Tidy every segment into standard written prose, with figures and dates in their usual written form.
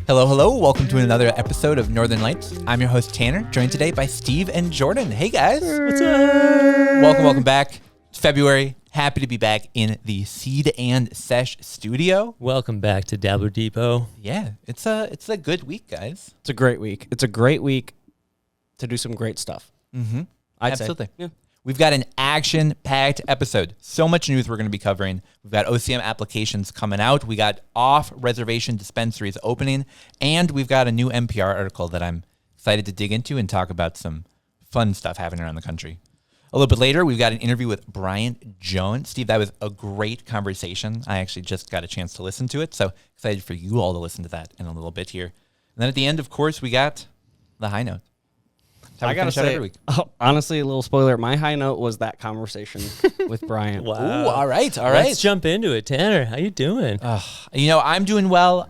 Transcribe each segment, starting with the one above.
Hello, hello. Welcome to another episode of Northern Lights. I'm your host, Tanner, joined today by Steve and Jordan. Hey, guys. What's up? Welcome back. It's February. Happy to be back in the Seed and Sesh studio. Welcome back to Dabbler Depot. Yeah, it's a good week, guys. It's a great week. It's a great week to do some great stuff. Mm-hmm. Absolutely. Say. Yeah. We've got an action-packed episode. So much news we're going to be covering. We've got OCM applications coming out. We got off-reservation dispensaries opening. And we've got a new NPR article that I'm excited to dig into and talk about some fun stuff happening around the country. A little bit later, we've got an interview with Brian Jones. Steve, that was a great conversation. I actually just got a chance to listen to it. So excited for you all to listen to that in a little bit here. And then at the end, of course, we got the high note. I gotta say, every week. Honestly, a little spoiler. My high note was that conversation with Brian. Wow. Ooh, all right. Let's jump into it. Tanner, how you doing? I'm doing well.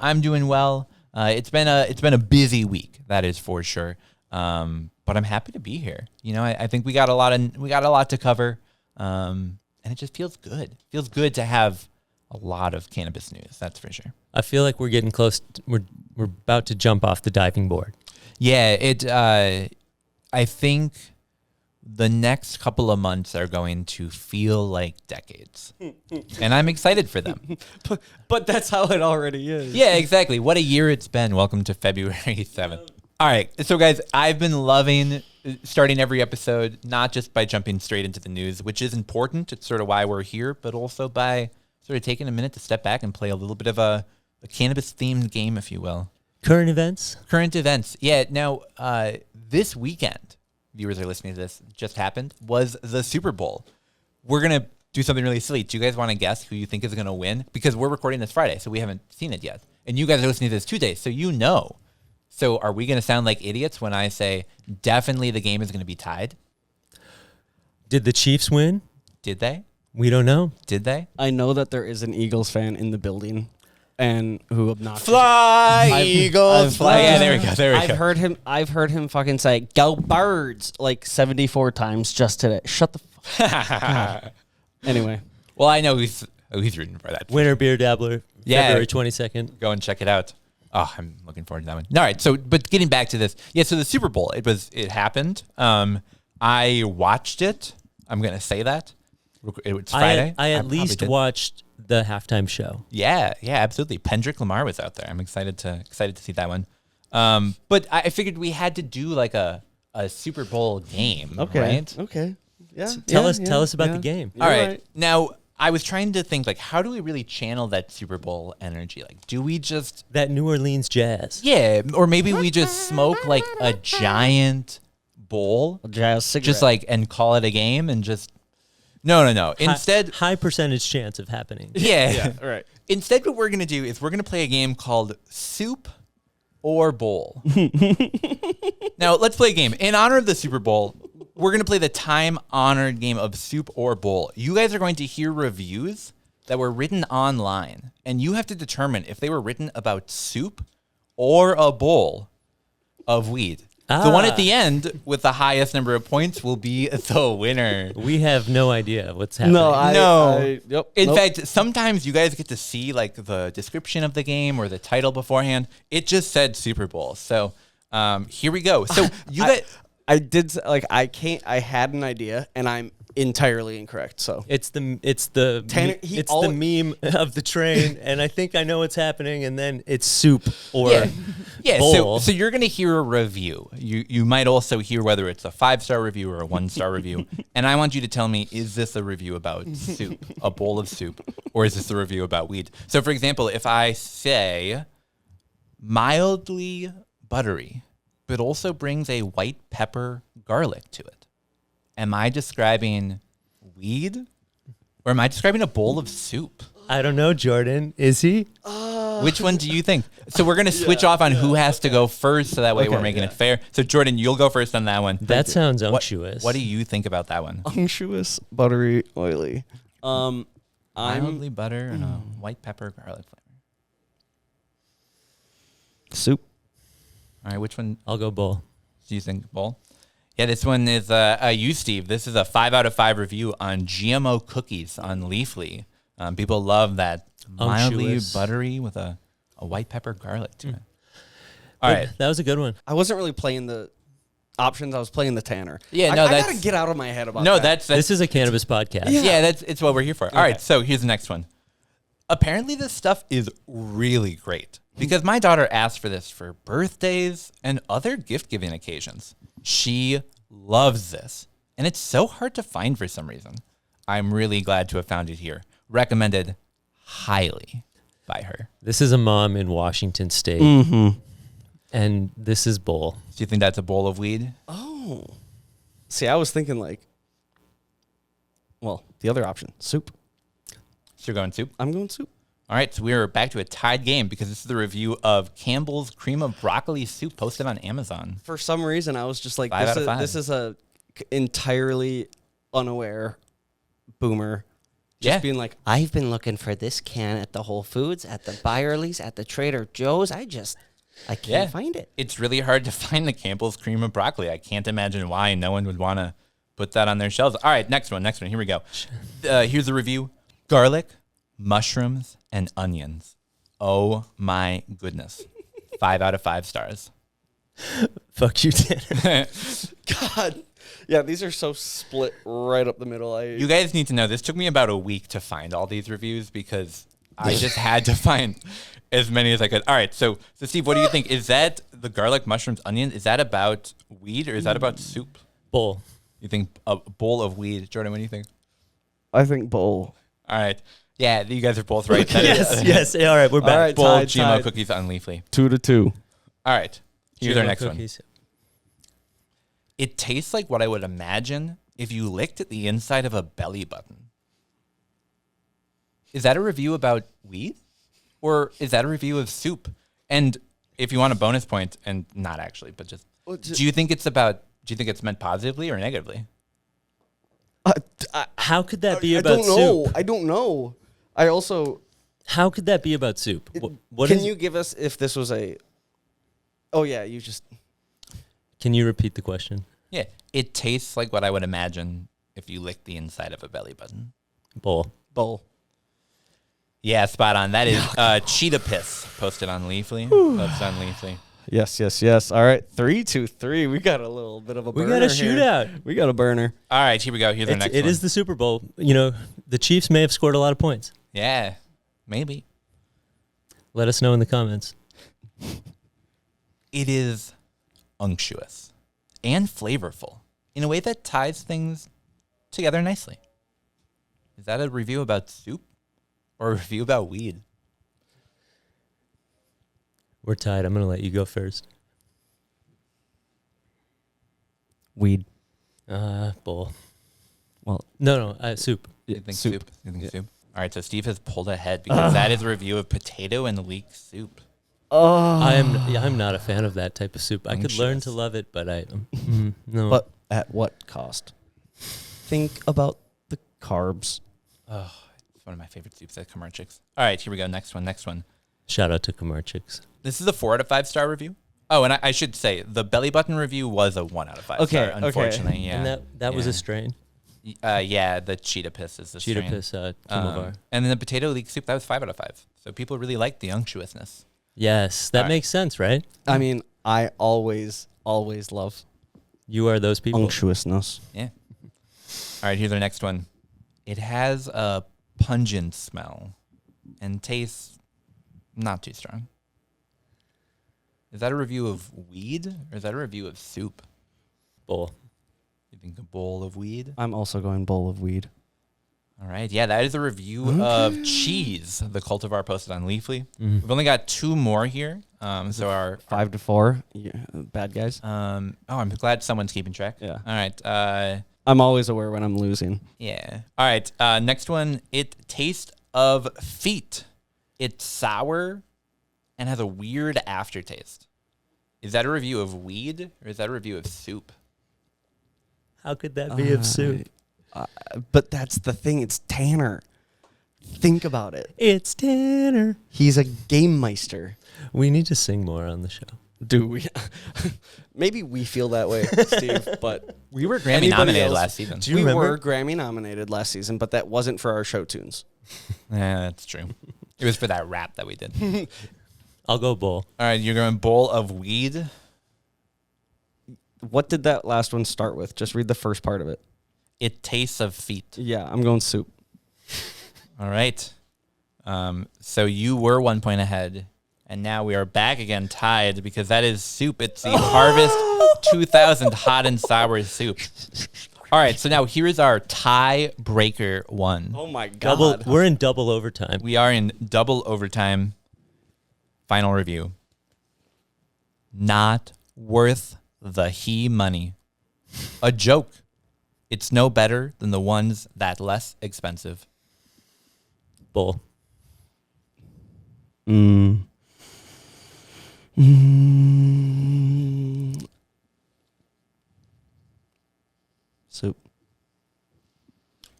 It's been a busy week, that is for sure. But I'm happy to be here. I think we got a lot to cover, and it just feels good. It feels good to have a lot of cannabis news. That's for sure. I feel like we're getting close. We're about to jump off the diving board. Yeah, I think the next couple of months are going to feel like decades, and I'm excited for them. But that's how it already is. Yeah, exactly. What a year it's been. Welcome to February 7th. All right. So, guys, I've been loving starting every episode, not just by jumping straight into the news, which is important. It's sort of why we're here, but also by sort of taking a minute to step back and play a little bit of a cannabis-themed game, if you will. Current events. Yeah. Now, this weekend, viewers are listening to this, just happened, was the Super Bowl. We're going to do something really silly. Do you guys want to guess who you think is going to win? Because we're recording this Friday, so we haven't seen it yet. And you guys are listening to this Tuesday, so you know. So are we going to sound like idiots when I say definitely the game is going to be tied? Did the Chiefs win? Did they? We don't know. Did they? I know that there is an Eagles fan in the building, and who obnoxious. Fly, Eagles, fly. Yeah, there we go. I've heard him fucking say "Go Birds" like 74 times just today. Shut the fuck up. Anyway. Well, I know he's rooting for that. Winter Beer Dabbler, February 22nd. Go and check it out. Oh, I'm looking forward to that one. All right, but getting back to this. Yeah, so the Super Bowl, it happened. I watched it. I'm going to say that. It's Friday. I at least watched the halftime show. Yeah, absolutely. Kendrick Lamar was out there. I'm excited to see that one. But I figured we had to do like a Super Bowl game, right? Okay. Yeah. Tell us about the game. All right. Now, I was trying to think, like, how do we really channel that Super Bowl energy? Like, do we just... That New Orleans jazz. Yeah, or maybe we just smoke, like, a giant bowl. A jazz cigarette. Just, like, and call it a game and just... No. Instead... High percentage chance of happening. Yeah. All right. Instead, what we're going to do is we're going to play a game called Soup or Bowl. Now, let's play a game. In honor of the Super Bowl... We're going to play the time-honored game of Soup or Bowl. You guys are going to hear reviews that were written online, and you have to determine if they were written about soup or a bowl of weed. The one at the end with the highest number of points will be the winner. We have no idea what's happening. Yep. In fact, sometimes you guys get to see like the description of the game or the title beforehand. It just said Super Bowl. So here we go. So I had an idea, and I'm entirely incorrect. So it's the Tanner, the meme of the train, and I think I know what's happening, and then it's soup or bowl. So you're gonna hear a review. You might also hear whether it's a 5-star review or a 1-star review, and I want you to tell me, is this a review about soup, a bowl of soup, or is this a review about weed? So for example, if I say mildly buttery, but also brings a white pepper garlic to it. Am I describing weed or am I describing a bowl of soup? I don't know, Jordan. Is he? Which one do you think? So we're going to switch off on who has to go first so that way we're making it fair. So Jordan, you'll go first on that one. That sounds unctuous. What do you think about that one? Unctuous, buttery, oily. Mildly butter and a white pepper garlic flavor. Soup. All right, which one? I'll go bowl. Do you think bowl? Yeah, this one is you, Steve. This is a 5 out of 5 review on GMO cookies on Leafly. People love that mildly Unctuous. buttery with a white pepper garlic to it. All right. That was a good one. I wasn't really playing the options. I was playing the Tanner. Yeah, I that's gotta get out of my head about no. that. That's This is a cannabis podcast. yeah. It's what we're here for. All right. So here's the next one. Apparently, this stuff is really great because my daughter asked for this for birthdays and other gift-giving occasions. She loves this, and it's so hard to find for some reason. I'm really glad to have found it here. Recommended highly by her. This is a mom in Washington State. And this is Bull. Do you think that's a bowl of weed? Oh. See, I was thinking the other option, soup. So you're going soup? I'm going soup. All right, so we're back to a tied game because this is the review of Campbell's Cream of Broccoli Soup posted on Amazon. For some reason, I was just like, 5 out of 5. this is a entirely unaware boomer. Just being like, I've been looking for this can at the Whole Foods, at the Byerly's, at the Trader Joe's. I can't find it. It's really hard to find the Campbell's Cream of Broccoli. I can't imagine why no one would want to put that on their shelves. All right, next one. Here we go. Here's the review. Garlic, mushrooms, and onions. Oh my goodness. 5 out of 5 stars. Fuck you, Tanner. God. Yeah, these are so split right up the middle. You guys need to know this took me about a week to find all these reviews because I just had to find as many as I could. All right, so Steve, what do you think? Is that the garlic, mushrooms, onions? Is that about weed or is that about soup? Bull. You think a bowl of weed? Jordan, what do you think? I think bowl. All right. Yeah, you guys are both right. Okay. Yes. All right, we're back. All right, Bowl tied, GMO tied. cookies on Leafly. 2-2. All right. Here's our GMO next cookies. one. It tastes like what I would imagine if you licked at the inside of a belly button. Is that a review about weed? Or is that a review of soup? And if you want a bonus point, and not actually, but just, do you think it's meant positively or negatively? How could that be about soup? I don't know. I also... How could that be about soup? What Can is- you give us if this was a... Oh, yeah, you just... Can you repeat the question? Yeah. It tastes like what I would imagine if you licked the inside of a belly button. Bull. Bowl. Yeah, spot on. That is cheetah piss posted on Leafly. Posted on Leafly. Yes. All right, 3-3. We got a little bit of a burner. We got a here. shootout. We got a burner. All right, here we go. Here's our next one. It is the Super Bowl. You know, the Chiefs may have scored a lot of points. Yeah, maybe. Let us know in the comments. It is unctuous and flavorful in a way that ties things together nicely. Is that a review about soup or a review about weed? We're tied. I'm going to let you go first. Weed. Bull. Well, No, soup. You think soup. soup? You think soup? All right, so Steve has pulled ahead because that is a review of potato and leek soup. Oh. I'm not a fan of that type of soup. I could learn to Unctuous. love it, but no. But at what cost? Think about the carbs. Oh, it's one of my favorite soups at Kamarchik's. All right, here we go. Next one. Shout out to Kamarchik's. This is a 4 out of 5 star review. Oh, and I should say the belly button review was a 1 out of 5 Okay, star. Unfortunately, yeah. And that was Yeah. a strain. Yeah, the cheetah piss is the Cheetah strain. piss, Timovar. And then the potato leek soup, that was 5 out of 5. So people really liked the unctuousness. Yes, that All right. makes sense, right? I mean, I always love You are those people. unctuousness. Yeah. All right, here's our next one. It has a pungent smell and tastes not too strong. Is that a review of weed or is that a review of soup? Bull. You think a bowl of weed? I'm also going bowl of weed. All right. Yeah, that is a review of cheese, the cultivar posted on Leafly. We've only got 2 more here. So our 5-4. Yeah, bad guys. I'm glad someone's keeping track. Yeah. All right. I'm always aware when I'm losing. Yeah. All right. Next one. It tastes of feet. It's sour and has a weird aftertaste. Is that a review of weed or is that a review of soup? How could that be of soup? But that's the thing. It's Tanner. Think about it. It's Tanner. He's a game meister. We need to sing more on the show. Do we? Maybe we feel that way, Steve, but we were Grammy nominated last season. We were Grammy nominated last season, but that wasn't for our show tunes. Yeah, that's true. It was for that rap that we did. I'll go bowl. All right, you're going bowl of weed. What did that last one start with? Just read the first part of it. It tastes of feet. Yeah, I'm going soup. All right. So you were 1 point ahead, and now we are back again tied because that is soup. It's the Harvest 2000 hot and sour soup. All right, so now here's our tiebreaker one. Oh my God. We're in double overtime. We are in double overtime. Final review. Not worth the money. A joke. It's no better than the ones that less expensive. Bull. Soup.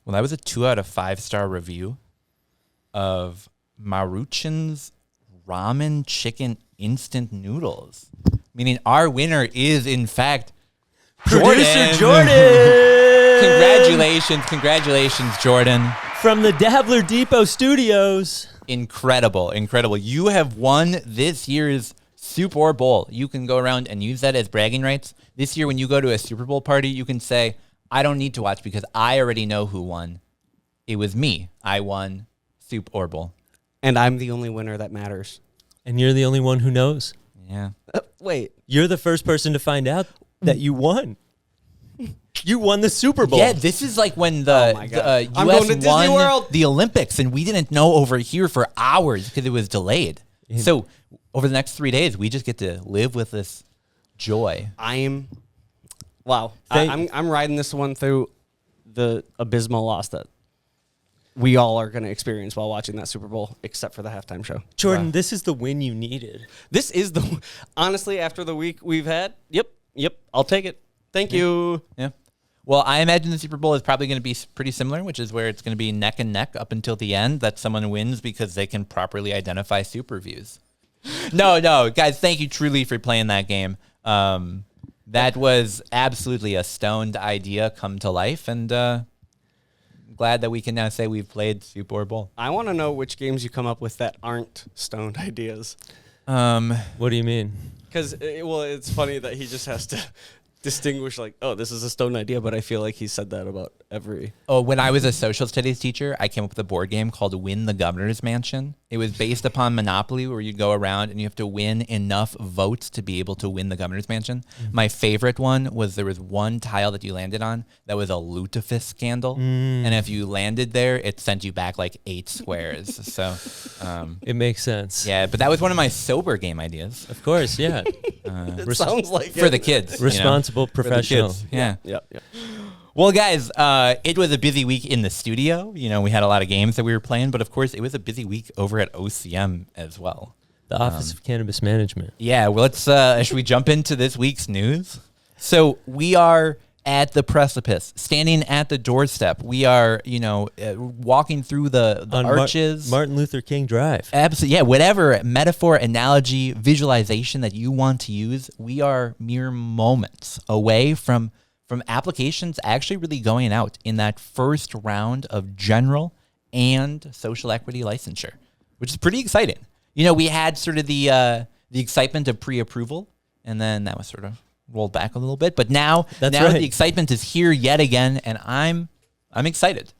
Well, that was a 2 out of 5 star review of Maruchan's ramen chicken instant noodles. Meaning our winner is, in fact, Producer Jordan. Congratulations, Jordan. From the Dabbler Depot studios. Incredible. You have won this year's Soup or Bowl. You can go around and use that as bragging rights. This year, when you go to a Super Bowl party, you can say, I don't need to watch because I already know who won. It was me. I won Soup or Bowl. And I'm the only winner that matters. And you're the only one who knows. Yeah. Wait. You're the first person to find out that you won. You won the Super Bowl. Yeah, this is like when the I'm going to U.S. Disney won World. the Olympics, and we didn't know over here for hours because it was delayed. So over the next 3 days, we just get to live with this joy. I'm riding this one through the abysmal loss that we all are going to experience while watching that Super Bowl, except for the halftime show. Jordan, this is the win you needed. This is honestly, after the week we've had, yep, I'll take it. Thank you. Yeah. Well, I imagine the Super Bowl is probably going to be pretty similar, which is where it's going to be neck and neck up until the end that someone wins because they can properly identify super views. No, guys, thank you truly for playing that game. That was absolutely a stoned idea come to life, and glad that we can now say we've played Super Bowl. I want to know which games you come up with that aren't stoned ideas. What do you mean? Because, it's funny that he just has to distinguish, like, oh, this is a stoned idea, but I feel like he said that about every... Oh, when I was a social studies teacher, I came up with a board game called Win the Governor's Mansion. It was based upon Monopoly, where you go around and you have to win enough votes to be able to win the Governor's Mansion. Mm-hmm. My favorite one was there was one tile that you landed on that was a lutefisk candle. And if you landed there, it sent you back like 8 squares. So it makes sense. Yeah, but that was one of my sober game ideas. Of course, yeah. It sounds like for the kids. Responsible, professional. For the kids. Yeah. Yep. Well, guys, it was a busy week in the studio. You know, we had a lot of games that we were playing, but of course, it was a busy week over at OCM as well. The Office of Cannabis Management. Yeah, well, should we jump into this week's news? So we are at the precipice, standing at the doorstep. We are, walking through the arches. Martin Luther King Drive. Absolutely, yeah. Whatever metaphor, analogy, visualization that you want to use, we are mere moments away from applications actually really going out in that first round of general and social equity licensure, which is pretty exciting. We had sort of the excitement of pre-approval, and then that was sort of rolled back a little bit. But now the excitement is here yet again, and I'm excited.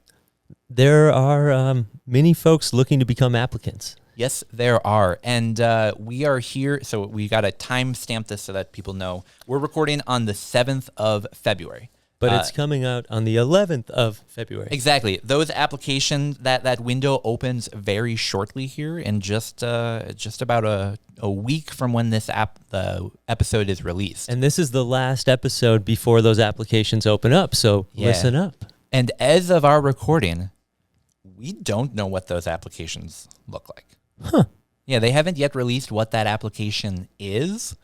There are many folks looking to become applicants. Yes, there are. And we are here. So we got to timestamp this so that people know. We're recording on the 7th of February. But it's coming out on the 11th of February. Exactly. Those applications, that window opens very shortly here in just about a week from when the episode is released. And this is the last episode before those applications open up. So listen up. And as of our recording, we don't know what those applications look like. Huh. Yeah, they haven't yet released what that application is.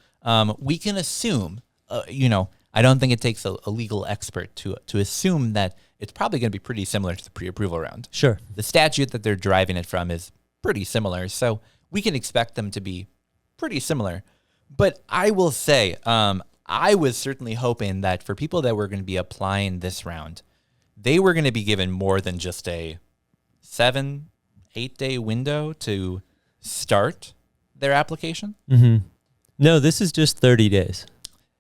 We can assume, I don't think it takes a legal expert to assume that it's probably going to be pretty similar to the pre-approval round. Sure. The statute that they're driving it from is pretty similar, so we can expect them to be pretty similar. But I will say, I was certainly hoping that for people that were going to be applying this round, they were going to be given more than just a 7-8 day window to start their application. Mm-hmm. No, this is just 30 days.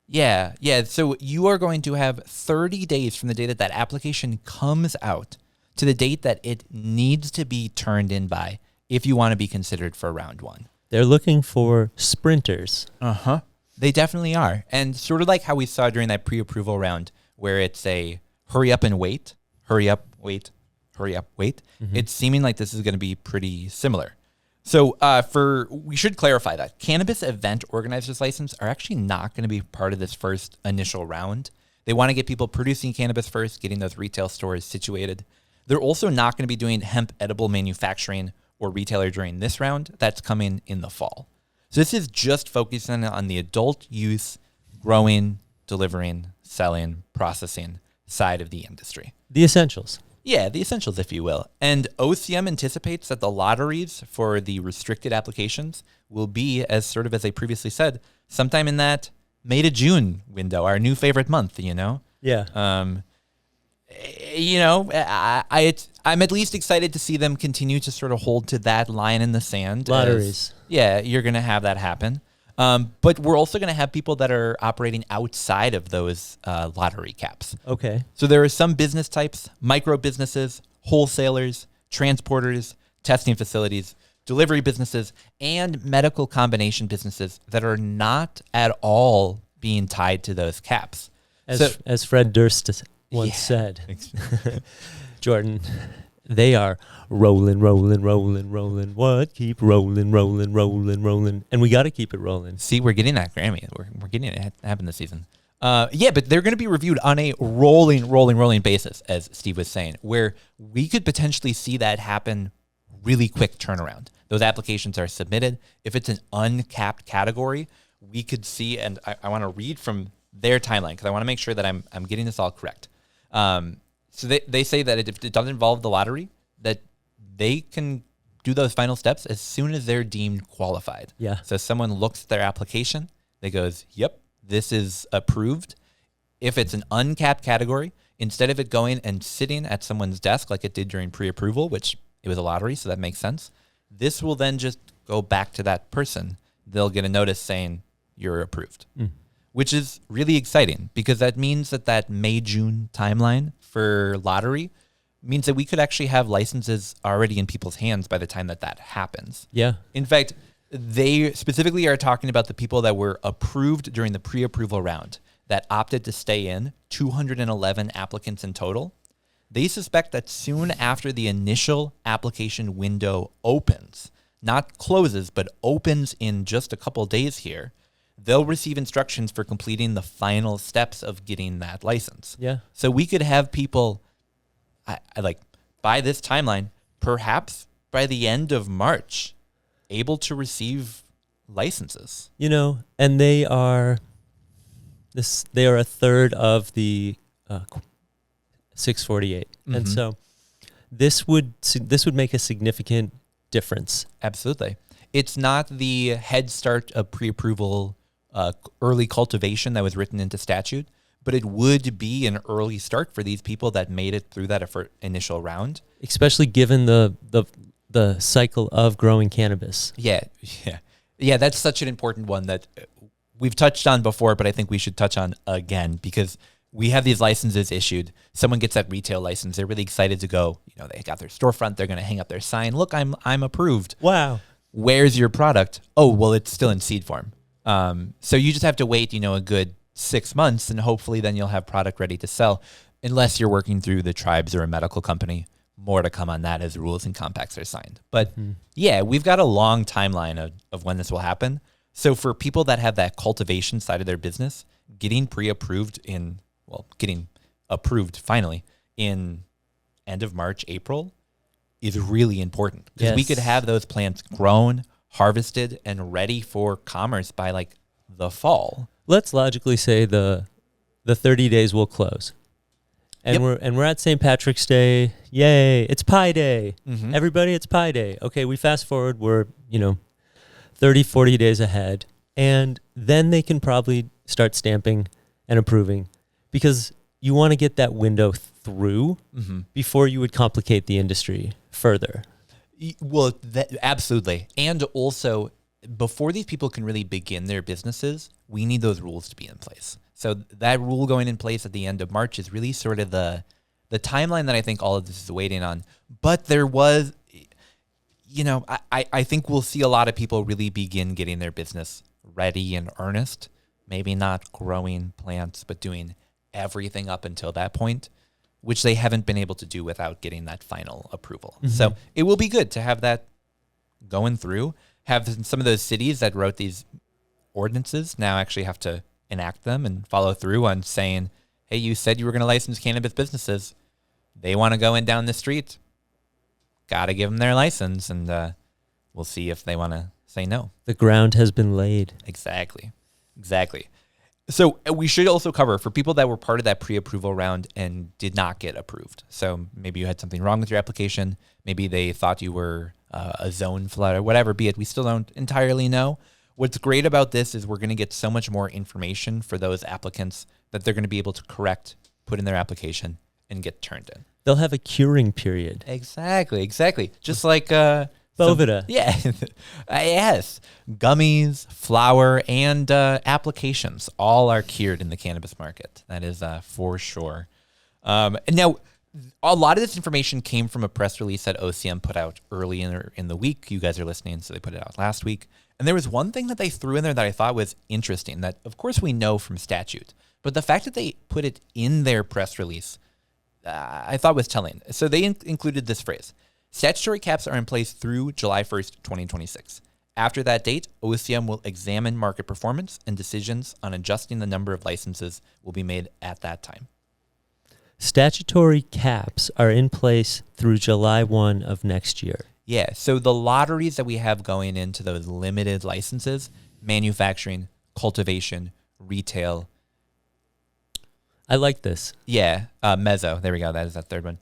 Yeah. So you are going to have 30 days from the day that that application comes out to the date that it needs to be turned in by if you want to be considered for round one. They're looking for sprinters. Uh-huh. They definitely are. And sort of like how we saw during that pre-approval round where it's a hurry up and wait, hurry up, wait, hurry up, wait. Mm-hmm. It's seeming like this is going to be pretty similar. So we should clarify that cannabis event organizers license are actually not going to be part of this first initial round. They want to get people producing cannabis first, getting those retail stores situated. They're also not going to be doing hemp edible manufacturing or retailer during this round. That's coming in the fall. So this is just focusing on the adult use, growing, delivering, selling, processing side of the industry. The essentials. Yeah, the essentials, if you will. And OCM anticipates that the lotteries for the restricted applications will be, as they previously said, sometime in that May to June window, our new favorite month, Yeah. I'm at least excited to see them continue to sort of hold to that line in the sand. Lotteries. You're going to have that happen. But we're also going to have people that are operating outside of those lottery caps. Okay. So there are some business types, micro businesses, wholesalers, transporters, testing facilities, delivery businesses, and medical combination businesses that are not at all being tied to those caps. As Fred Durst once said, Jordan, they are rolling. What? Keep rolling. And we got to keep it rolling. See, we're getting that Grammy. We're getting it happen this season. But they're going to be reviewed on a rolling basis, as Steve was saying, where we could potentially see that happen really quick turnaround. Those applications are submitted. If it's an uncapped category, we could see, and I want to read from their timeline because I want to make sure that I'm getting this all correct. So they say that if it doesn't involve the lottery, that they can do those final steps as soon as they're deemed qualified. Yeah. So someone looks at their application, they goes, yep, this is approved. If it's an uncapped category, instead of it going and sitting at someone's desk like it did during pre-approval, which it was a lottery, so that makes sense, this will then just go back to that person. They'll get a notice saying you're approved. Which is really exciting because that means that May-June timeline for lottery means that we could actually have licenses already in people's hands by the time that happens. Yeah. In fact, they specifically are talking about the people that were approved during the pre-approval round that opted to stay in, 211 applicants in total. They suspect that soon after the initial application window opens, not closes, but opens in just a couple days here, they'll receive instructions for completing the final steps of getting that license. Yeah. So we could have people, by this timeline, perhaps by the end of March, able to receive licenses. And they are a third of the 648, and so this would make a significant difference. Absolutely. It's not the head start of pre-approval early cultivation that was written into statute, but it would be an early start for these people that made it through that initial round. Especially given the cycle of growing cannabis. Yeah. That's such an important one that we've touched on before, but I think we should touch on again because we have these licenses issued. Someone gets that retail license. They're really excited to go. They got their storefront. They're going to hang up their sign. Look, I'm approved. Wow. Where's your product? Oh, well, it's still in seed form. So you just have to wait, a good 6 months, and hopefully then you'll have product ready to sell, unless you're working through the tribes or a medical company. More to come on that as rules and compacts are signed. But we've got a long timeline of when this will happen. So for people that have that cultivation side of their business, getting getting approved finally in end of March, April is really important because we could have those plants grown, harvested, and ready for commerce by the fall. Let's logically say the 30 days will close. And we're at St. Patrick's Day. Yay, it's Pie Day. Everybody, it's Pie Day. Okay, we fast forward, we're 30, 40 days ahead. And then they can probably start stamping and approving, because you want to get that window through before you would complicate the industry further. Well, absolutely. And also, before these people can really begin their businesses, we need those rules to be in place. So that rule going in place at the end of March is really sort of the timeline that I think all of this is waiting on. But there was, I think we'll see a lot of people really begin getting their business ready in earnest. Maybe not growing plants, but doing everything up until that point, which they haven't been able to do without getting that final approval. So it will be good to have that going through. Have some of those cities that wrote these ordinances now actually have to enact them and follow through on saying, hey, you said you were going to license cannabis businesses. They want to go in down the street. Got to give them their license, and we'll see if they want to say no. The ground has been laid. Exactly. So we should also cover for people that were part of that pre-approval round and did not get approved. So maybe you had something wrong with your application. Maybe they thought you were a zone flood or whatever, be it. We still don't entirely know. What's great about this is we're going to get so much more information for those applicants that they're going to be able to correct, put in their application, and get turned in. They'll have a curing period. Exactly. Just like Bovida. Yes. Gummies, flour, and applications all are cured in the cannabis market. That is for sure. Now, a lot of this information came from a press release that OCM put out early in the week. You guys are listening, so they put it out last week. And there was one thing that they threw in there that I thought was interesting that, of course, we know from statute. But the fact that they put it in their press release, I thought was telling. So they included this phrase: statutory caps are in place through July 1st, 2026. After that date, OCM will examine market performance, and decisions on adjusting the number of licenses will be made at that time. Statutory caps are in place through July 1 of next year. Yeah, so the lotteries that we have going into those limited licenses, manufacturing, cultivation, retail. I like this. Yeah, mezzo. There we go. That is that third one.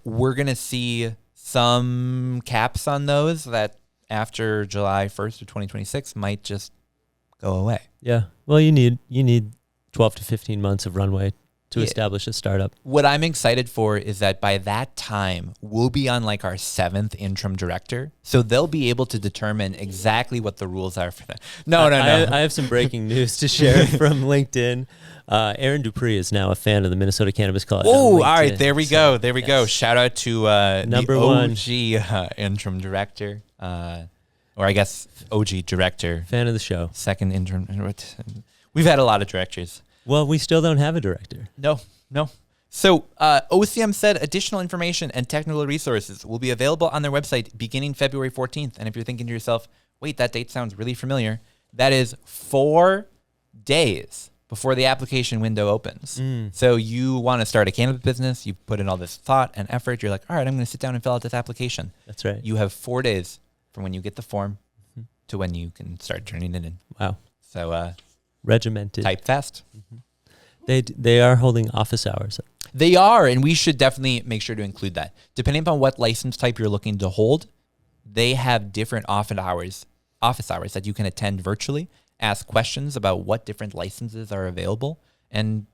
We're going to see some caps on those that after July 1st of 2026 might just go away. Yeah. Well, you need 12 to 15 months of runway to establish a startup. What I'm excited for is that by that time, we'll be on like our 7th interim director. So they'll be able to determine exactly what the rules are for that. No. I have some breaking news to share from LinkedIn. Aaron Dupree is now a fan of the Minnesota Cannabis College. Oh, all right. There we go. Shout out to number the one OG interim director, or I guess OG director. Fan of the show. Second interim. We've had a lot of directors. Well, we still don't have a director. No. So OCM said additional information and technical resources will be available on their website beginning February 14th. And if you're thinking to yourself, wait, that date sounds really familiar, that is 4 days before the application window opens. So you want to start a cannabis business, you put in all this thought and effort, you're like, all right, I'm going to sit down and fill out this application. That's right. You have 4 days from when you get the form to when you can start turning it in. Wow. So regimented. Type fast. They are holding office hours. They are, and we should definitely make sure to include that. Depending upon what license type you're looking to hold, they have different office hours that you can attend virtually, ask questions about what different licenses are available, and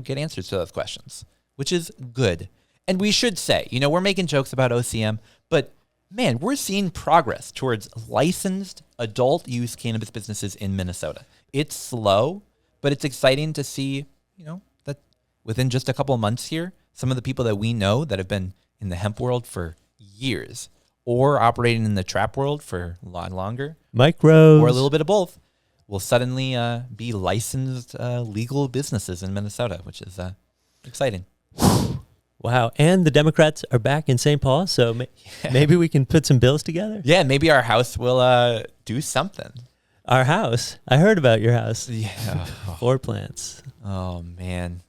get answers to those questions, which is good. And we should say, we're making jokes about OCM, but man, we're seeing progress towards licensed adult use cannabis businesses in Minnesota. It's slow, but it's exciting to see, that within just a couple of months here, some of the people that we know that have been in the hemp world for years or operating in the trap world for a lot longer, micros, or a little bit of both, will suddenly be licensed legal businesses in Minnesota, which is exciting. Wow. And the Democrats are back in St. Paul, so maybe we can put some bills together. Yeah, maybe our house will do something. Our house? I heard about your house. Yeah. 4 plants. Oh, man.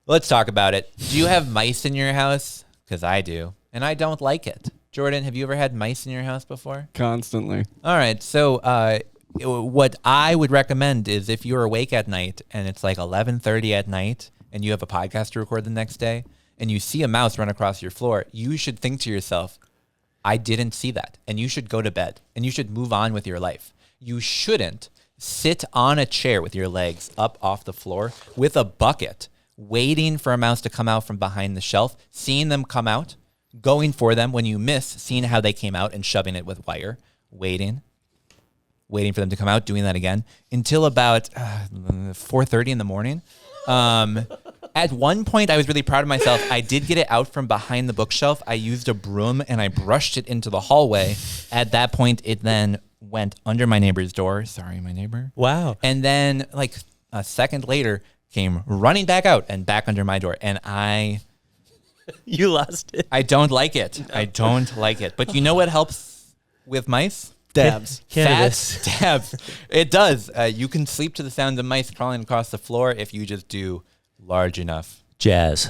Let's talk about it. Do you have mice in your house? Because I do, and I don't like it. Jordan, have you ever had mice in your house before? Constantly. All right, so what I would recommend is if you're awake at night and it's like 11:30 at night and you have a podcast to record the next day and you see a mouse run across your floor, you should think to yourself, I didn't see that. And you should go to bed and you should move on with your life. you shouldn't sit on a chair with your legs up off the floor with a bucket, waiting for a mouse to come out from behind the shelf, seeing them come out, going for them. When you miss, seeing how they came out and shoving it with wire, waiting for them to come out, doing that again until about 4:30 in the morning. At one point, I was really proud of myself. I did get it out from behind the bookshelf. I used a broom and I brushed it into the hallway. At that point, it then went under my neighbor's door. Sorry, my neighbor. Wow. And then like a second later, came running back out and back under my door. And You lost it. I don't like it. I don't like it. But you know what helps with mice? Dabs. Cannabis. Fats, dabs. It does. You can sleep to the sound of mice crawling across the floor if you just do large enough Jazz.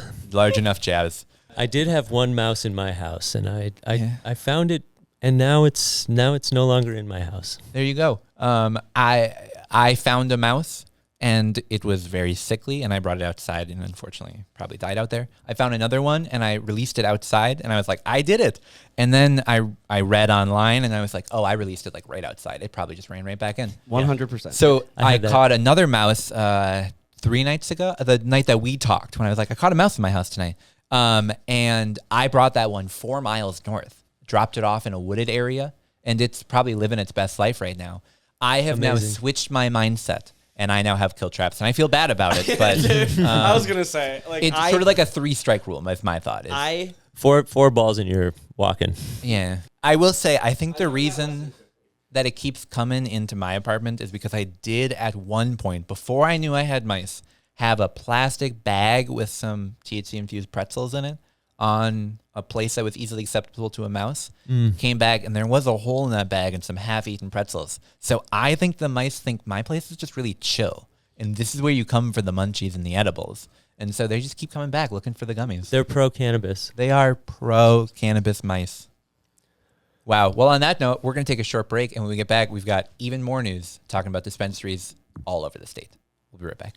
jabs. I did have one mouse in my house, and I found it, and now it's no longer in my house. There you go. I found a mouse, and it was very sickly, and I brought it outside, and unfortunately probably died out there. I found another one, and I released it outside, and I was like, I did it. And then I read online, and I was like, oh, I released it like right outside. It probably just ran right back in. 100%. So I caught another mouse 3 nights ago, the night that we talked, when I was like, I caught a mouse in my house tonight. And I brought that one 4 miles north, dropped it off in a wooded area, and it's probably living its best life right now. I have now switched my mindset, and I now have kill traps, and I feel bad about it. But I was gonna say, like, it's sort of like a 3-strike rule. My thought is four balls and you're walking. Yeah, I will say I think the reason that it keeps coming into my apartment is because I did at one point, before I knew I had mice, have a plastic bag with some THC infused pretzels in it on a place that was easily acceptable to a mouse. Came back and there was a hole in that bag and some half-eaten pretzels. So I think the mice think my place is just really chill. And this is where you come for the munchies and the edibles. And so they just keep coming back looking for the gummies. They're pro-cannabis. They are pro-cannabis mice. Wow. Well, on that note, we're going to take a short break. And when we get back, we've got even more news talking about dispensaries all over the state. We'll be right back.